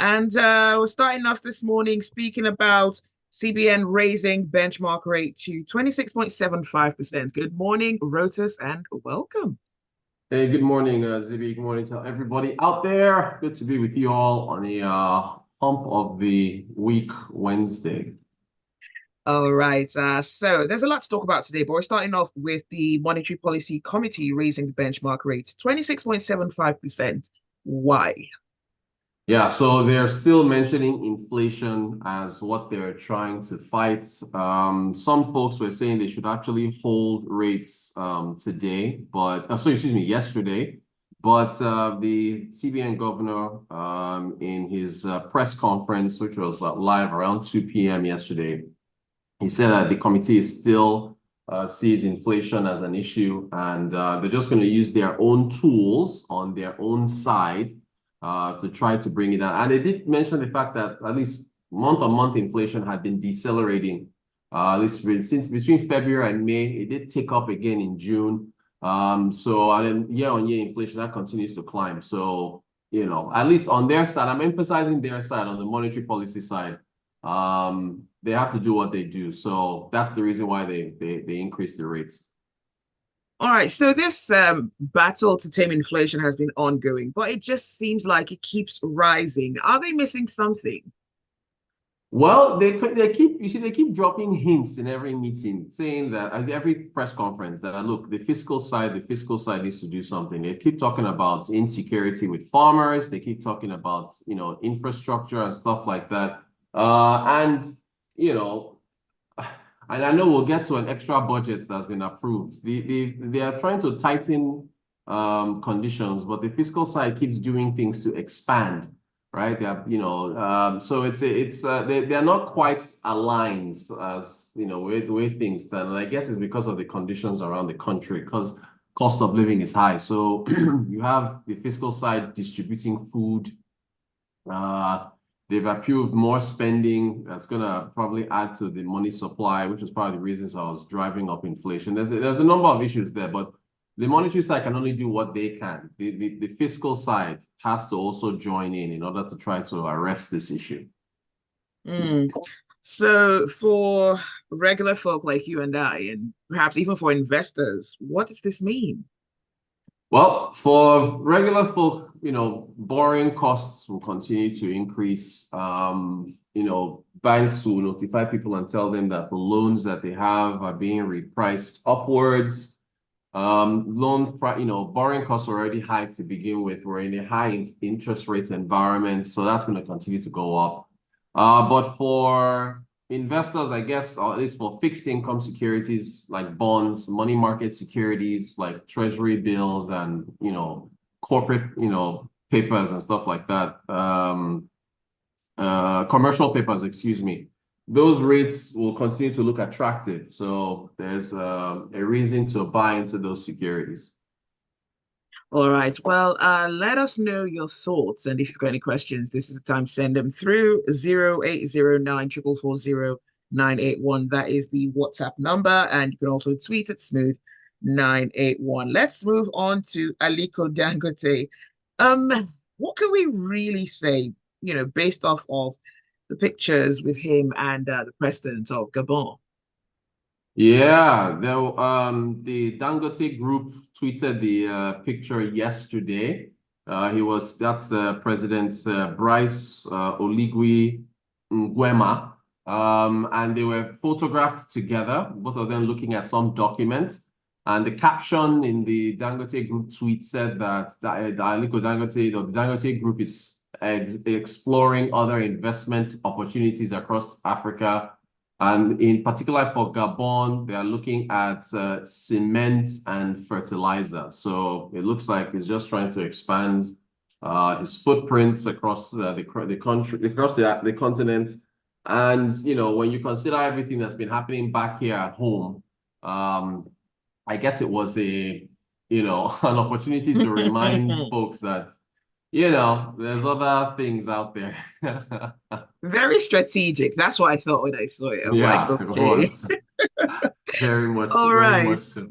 And we're starting off this morning speaking about CBN raising benchmark rate to 26.75%. Good morning, Rotus, and welcome. Hey, good morning, Zibby. Good morning to everybody out there. Good to be with you all on a hump of the week Wednesday. All right. So there's a lot to talk about today, but we're starting off with the Monetary Policy Committee raising the benchmark rate to 26.75%. Why? Yeah, so they're still mentioning inflation as what they're trying to fight. Some folks were saying they should actually hold rates today, but yesterday. But the CBN governor in his press conference, which was live around 2 p.m. yesterday, he said that the committee is still sees inflation as an issue, and they're just going to use their own tools on their own side to try to bring it down. And they did mention the fact that at least month-on-month inflation had been decelerating, at least since between February and May. It did tick up again in June. And then year-on-year inflation, that continues to climb. So, at least on their side, I'm emphasizing their side, on the monetary policy side, they have to do what they do. So that's the reason why they increase the rates. All right, so this battle to tame inflation has been ongoing, but it just seems like it keeps rising. Are they missing something? Well, they keep dropping hints in every meeting, saying that, as every press conference, that look, the fiscal side needs to do something. They keep talking about insecurity with farmers. They keep talking about, infrastructure and stuff like that. And I know we'll get to an extra budget that's been approved. They are trying to tighten conditions, but the fiscal side keeps doing things to expand, right? They are, so they're not quite aligned, as with the way things stand. And I guess it's because of the conditions around the country, because cost of living is high. So you have the fiscal side distributing food. They've approved more spending that's going to probably add to the money supply, which is part of the reasons I was driving up inflation. There's a number of issues there, but the monetary side can only do what they can. The fiscal side has to also join in order to try to arrest this issue. Mm. So for regular folk like you and I, and perhaps even for investors, what does this mean? Well, for regular folk, borrowing costs will continue to increase. Banks will notify people and tell them that the loans that they have are being repriced upwards. Borrowing costs are already high to begin with. We're in a high interest rate environment, so that's going to continue to go up. But for investors, I guess, or at least for fixed income securities like bonds, money market securities like treasury bills, and corporate papers and stuff like that, commercial papers, excuse me, those rates will continue to look attractive. So there's a reason to buy into those securities. All right. Well, let us know your thoughts. And if you've got any questions, this is the time to send them through 0809 440 981. That is the WhatsApp number. And you can also tweet at Smooth981. Let's move on to Aliko Dangote. What can we really say, based off of the pictures with him and the president of Gabon? Yeah, the Dangote group tweeted the picture yesterday. That's President Bryce Oligui Nguema, and they were photographed together, both of them looking at some document. And the caption in the Dangote group tweet said that the Aliko Dangote, the Dangote group, is exploring other investment opportunities across Africa. And in particular for Gabon, they are looking at cement and fertilizer. So it looks like he's just trying to expand his footprints across the country, across the continent. And when you consider everything that's been happening back here at home, I guess it was an opportunity to remind folks that there's other things out there. Very strategic. That's what I thought when I saw it. I'm like, Yeah, it okay. was. Very much, All very right. much so.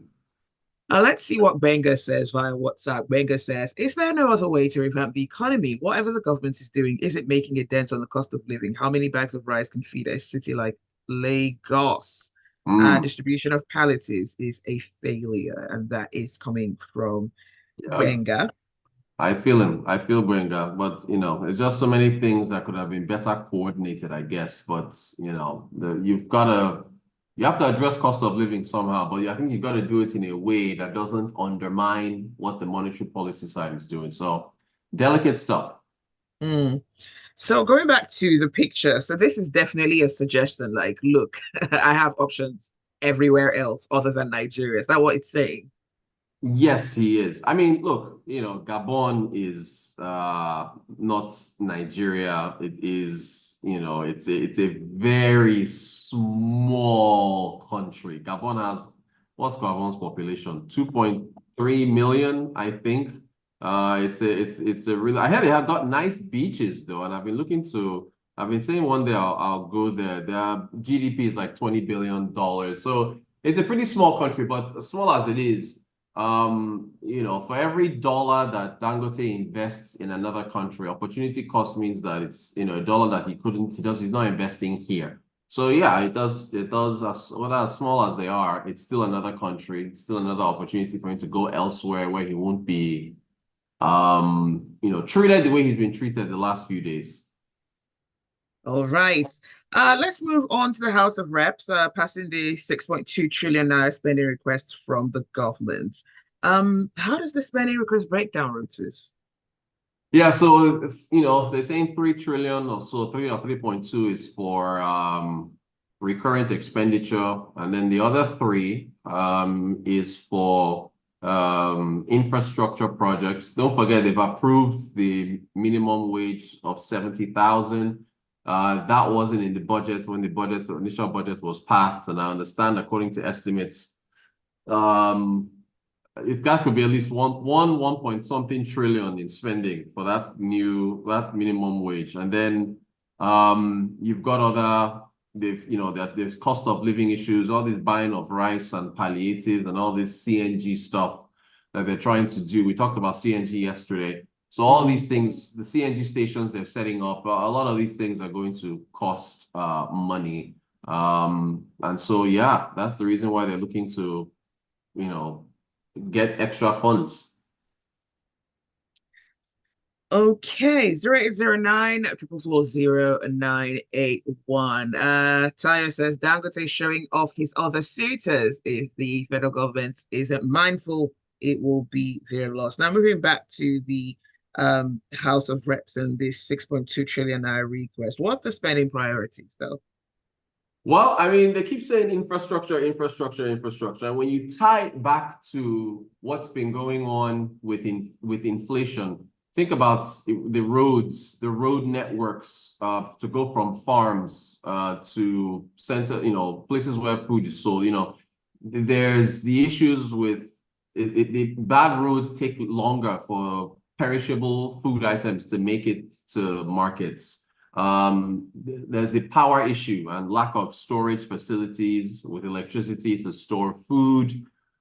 Let's see what Benga says via WhatsApp. Benga says, is there no other way to revamp the economy? Whatever the government is doing, is it making a dent on the cost of living? How many bags of rice can feed a city like Lagos? Mm, Distribution of palliatives is a failure, and that is coming from yeah. Benga. I feel him. I feel Gwenga, but it's just so many things that could have been better coordinated, I guess. But you have to address cost of living somehow. But I think you've got to do it in a way that doesn't undermine what the monetary policy side is doing. So delicate stuff. Mm. So going back to the picture, so this is definitely a suggestion. Like, look, I have options everywhere else other than Nigeria. Is that what it's saying? Yes, he is. I mean, look, Gabon is not Nigeria. It is, it's a very small country. Gabon has what's Gabon's population? 2.3 million, I think. It's a really I heard they have got nice beaches though, and I've been saying one day I'll go there. Their GDP is like $20 billion. So it's a pretty small country, but as small as it is, for every dollar that Dangote invests in another country, opportunity cost means that it's, a dollar that he's not investing here. So yeah, it does, whether as small as they are, it's still another country, it's still another opportunity for him to go elsewhere where he won't be, treated the way he's been treated the last few days. All right. Let's move on to the House of Reps, passing the 6.2 trillion naira spending request from the government. How does the spending request break down, Rotus? Yeah, so they're saying 3 trillion or so, 3 or 3.2 is for recurrent expenditure, and then the other three is for infrastructure projects. Don't forget they've approved the minimum wage of 70,000. That wasn't in the budget when the initial budget was passed, and I understand according to estimates, um if that could be at least one point something trillion in spending for that minimum wage. And then you've got that there's cost of living issues, all this buying of rice and palliatives and all this CNG stuff that they're trying to do. We talked about CNG yesterday. So all Mm. these things, the CNG stations they're setting up, a lot of these things are going to cost money. And so yeah, that's the reason why they're looking to, you know, get extra funds. Okay, 0809 440 981. Tayo says Dangote showing off his other suitors. If the federal government isn't mindful, it will be their loss. Now moving back to the House of Reps and this 6.2 trillion naira request. What's the spending priorities though? Well, I mean, they keep saying infrastructure, infrastructure, infrastructure. And when you tie it back to what's been going on with inflation, think about the roads, the road networks to go from farms to center, places where food is sold. There's the issues with the bad roads take longer for perishable food items to make it to markets. There's the power issue and lack of storage facilities with electricity to store food.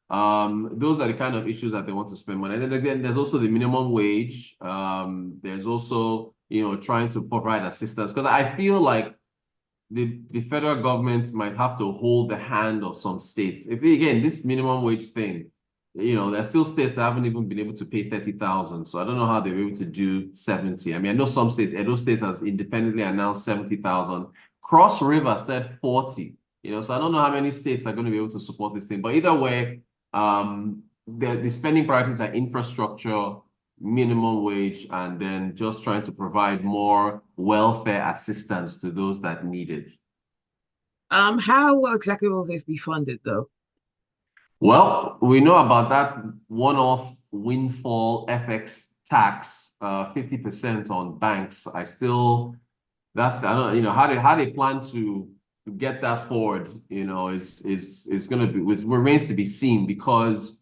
Those are the kind of issues that they want to spend money. And then again, there's also the minimum wage. There's also, trying to provide assistance, because I feel like the federal government might have to hold the hand of some states. Again, this minimum wage thing, there's still states that haven't even been able to pay 30,000. So I don't know how they're able to do 70. I mean, I know some states, Edo State has independently announced 70,000. Cross River said 40. So I don't know how many states are going to be able to support this thing. But either way, the spending priorities are infrastructure, minimum wage, and then just trying to provide more welfare assistance to those that need it. How exactly will this be funded though? Well, we know about that one-off windfall FX tax, 50% on banks. I don't, how they plan to get that forward, is going to remains to be seen, because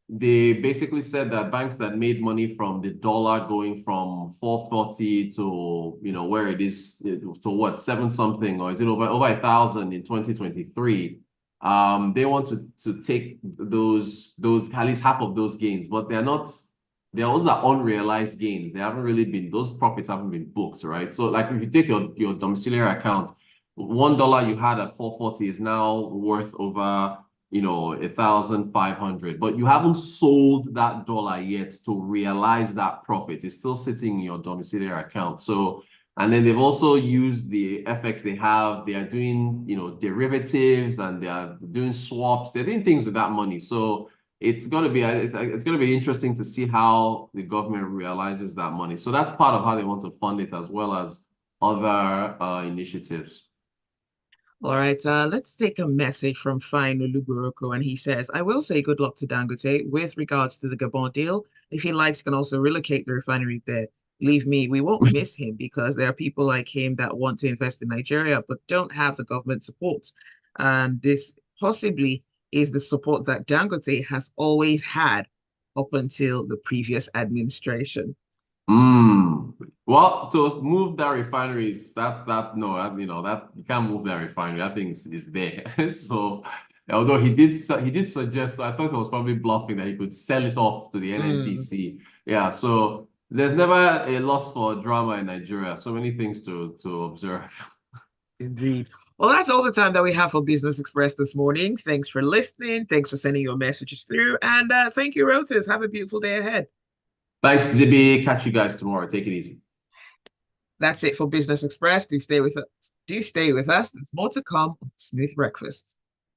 they basically said that banks that made money from the dollar going from 440 to, where it is to what, seven something, or is it over 1,000 in 2023? They want to take those at least half of those gains, but they're also the unrealized gains. They haven't really been those profits haven't been booked, right? So like if you take your domiciliary account, $1 you had at 440 is now worth over 1,500, but you haven't sold that dollar yet to realize that profit. It's still sitting in your domiciliary account. So, and then they've also used the FX they have. They are doing, derivatives, and they are doing swaps. They're doing things with that money. So it's gonna be interesting to see how the government realizes that money. So that's part of how they want to fund it, as well as other initiatives. All right, let's take a message from Fine Oluburoko, and he says, I will say good luck to Dangote with regards to the Gabon deal. If he likes, he can also relocate the refinery there. Believe me, we won't miss him because there are people like him that want to invest in Nigeria but don't have the government support. And this possibly is the support that Dangote has always had up until the previous administration. Mm. Well, to move that refineries, that's that no, that you can't move that refinery. That thing is there. So, although he did suggest, so I thought he was probably bluffing that he could sell it off to the Mm, NNPC. Yeah, so there's never a loss for drama in Nigeria. So many things to observe. indeed. Well, that's all the time that we have for Business Express this morning. Thanks for listening. Thanks for sending your messages through. And thank you, Rotus. Have a beautiful day ahead. Thanks, Zibby. Catch you guys tomorrow. Take it easy. That's it for Business Express. Do stay with us. Do stay with us. There's more to come on Smooth Breakfast.